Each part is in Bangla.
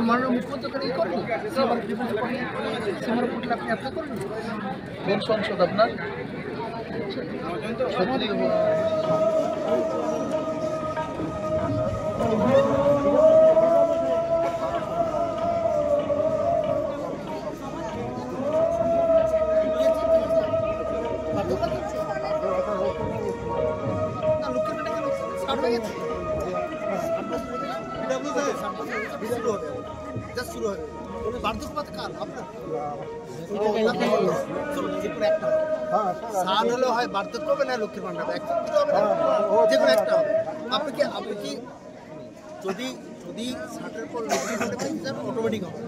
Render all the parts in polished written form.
মাননীয় মুখ্যমন্ত্রী করেন আপনি অ্যাপ্লাই করেন কোন সংসদ আপনার বার্ধক্য হবে না লক্ষ্মীর ভান্ডার যেকোনো একটা হবে আপনি কি যদি যদি ষাটের পর লক্ষ্মীর ভান্ডার অটোমেটিক হবে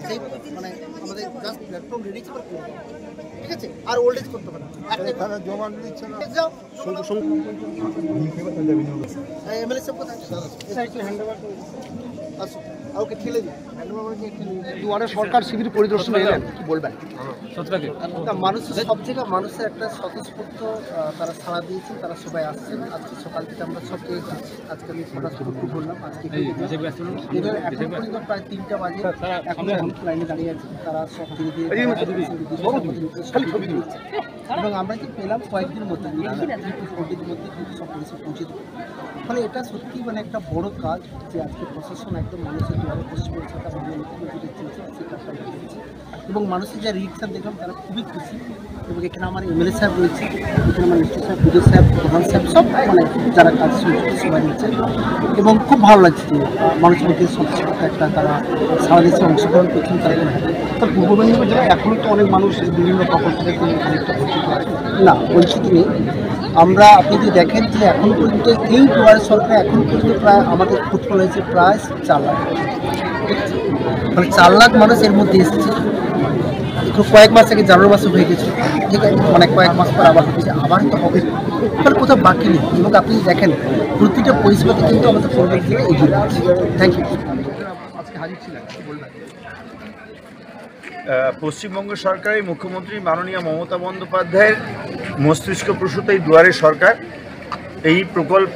সেই মানে আমাদের জাস্ট প্ল্যাটফর্ম রেডি করে ঠিক আছে আর ওল্ড এজ করতে পারে জমা দিচ্ছে না যাও এমএলএ সাহেব কোথায় আসুন ওকে ঠেলে দিন দুয়ারে সরকার শিবির পরিদর্শন এলেন কি বলবেন মানুষের সব জায়গায় মানুষের একটা স্বতঃস্ফূর্ত তারা সাড়া দিয়েছেন তারা সবাই আসছেন আজকে সকাল থেকে আমরা সব জায়গায় যাচ্ছি আজকে আমি ছটা শুরু করলাম আজকে এখন পর্যন্ত প্রায় 3টা বাজে এখন লাইনে দাঁড়িয়ে আছে তারা সব ধীরে ধীরে এবং আমরা কি পেলাম কয়েকদিনের মধ্যে 3-4 দিনের মধ্যে কিন্তু সব পরিষেবা পৌঁছে দেবো ফলে এটা সত্যি মানে একটা বড় কাজ যে আজকে প্রশাসন একদম মানুষের দুয়ারে পশ্চিমবঙ্গ সরকার সেই কাজটা করেছে এবং মানুষের যা রিঅ্যাকশন দেখলাম তারা খুবই খুশি এবং এখানে আমার এমএলএ সাহেব রয়েছে এখানে আমার এসপি সাহেব পুজো সাহেব প্রধান সাহেব সব মানে যারা কাজ সবাই রয়েছে এবং খুব ভালো লাগছে যে মানুষের মধ্যে সন্তুষ্ট একটা তারা সারা দেশে অংশগ্রহণ করছেন তারা পূর্ব মেদিনীপুর জেলায় এখনও তো অনেক মানুষ বিভিন্ন প্রকল্প থেকে অনেকটা বঞ্চিত আছে না বঞ্চিত নেই আমরা আপনি যদি দেখেন যে এখন পর্যন্ত এই দুয়ারে সরকার এখন পর্যন্ত প্রায় আমাদের ফুটফল হয়েছে প্রায় 4 লাখ মানে 4 লাখ মানুষ এর মধ্যে এসেছে একটু কয়েক মাস আগে জানুয়ারি মাসে হয়ে গেছে ঠিক আছে মানে কয়েক মাস পর আবার হয়েছে আবার তো হবে তাহলে কোথাও বাকি নেই এবং আপনি দেখেন প্রতিটা পরিষেবাতে কিন্তু আমাদের পরিবেশ দিয়ে এগিয়ে যাচ্ছে থ্যাংক ইউ আজকে হাজির ছিলেন কি বলবেন পশ্চিমবঙ্গ সরকারের মুখ্যমন্ত্রী মাননীয় মমতা বন্দ্যোপাধ্যায়ের মস্তিষ্ক প্রসূত এই দুয়ারে সরকার এই প্রকল্প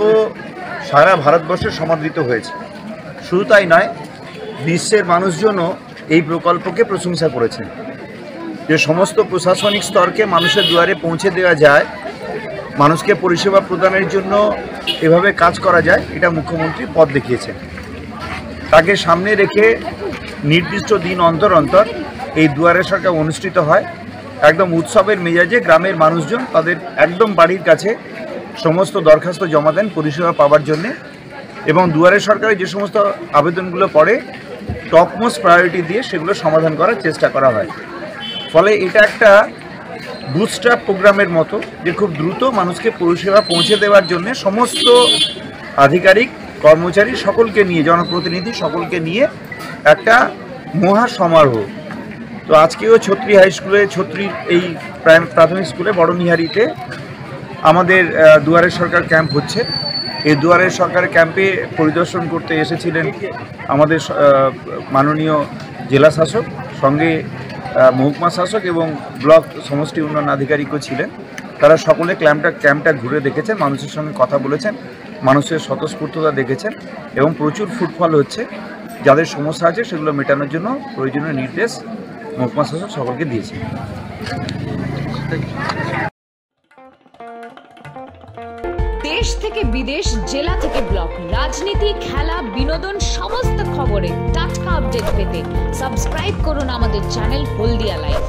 সারা ভারতবর্ষে সমাদৃত হয়েছে শুধু তাই নয় বিশ্বের মানুষজনও এই প্রকল্পকে প্রশংসা করেছেন যে সমস্ত প্রশাসনিক স্তরকে মানুষের দুয়ারে পৌঁছে দেওয়া যায় মানুষকে পরিষেবা প্রদানের জন্য এভাবে কাজ করা যায় এটা মুখ্যমন্ত্রী পথ দেখিয়েছেন তাকে সামনে রেখে নির্দিষ্ট দিন অন্তর অন্তর এই দুয়ারে সরকার অনুষ্ঠিত হয় একদম উৎসবের মেজাজে গ্রামের মানুষজন তাদের একদম বাড়ির কাছে সমস্ত দরখাস্ত জমা দেন পরিষেবা পাওয়ার জন্যে এবং দুয়ারে সরকারের যে সমস্ত আবেদনগুলো পড়ে টপমোস্ট প্রায়োরিটি দিয়ে সেগুলো সমাধান করার চেষ্টা করা হয় ফলে এটা একটা বুস্টআপ প্রোগ্রামের মতো যে খুব দ্রুত মানুষকে পরিষেবা পৌঁছে দেওয়ার জন্য সমস্ত আধিকারিক কর্মচারী সকলকে নিয়ে জনপ্রতিনিধি সকলকে নিয়ে একটা মহা সমারোহ তো আজকেও ছত্রী হাই স্কুলে ছত্রীর এই প্রাথমিক স্কুলে বড়নিহারিতে আমাদের দুয়ারে সরকার ক্যাম্প হচ্ছে এই দুয়ারে সরকার ক্যাম্পে পরিদর্শন করতে এসেছিলেন আমাদের মাননীয় জেলা শাসক সঙ্গে মহকুমা শাসক এবং ব্লক সমষ্টি উন্নয়ন আধিকারিকও ছিলেন তারা সকলে ক্যাম্পটা ঘুরে দেখেছেন মানুষের সঙ্গে কথা বলেছেন মানুষের স্বতঃস্ফূর্ততা দেখেছেন এবং প্রচুর ফুটফল হচ্ছে যাদের সমস্যা আছে সেগুলো মেটানোর জন্য প্রয়োজনীয় নির্দেশ মহকুমা শাসক সকলকে দিয়েছে দেশ থেকে বিদেশ জেলা থেকে ব্লক রাজনীতি খেলা বিনোদন সমস্ত খবরে টাটকা আপডেট পেতে সাবস্ক্রাইব করুন আমাদের চ্যানেল হলদিয়া লাইভ।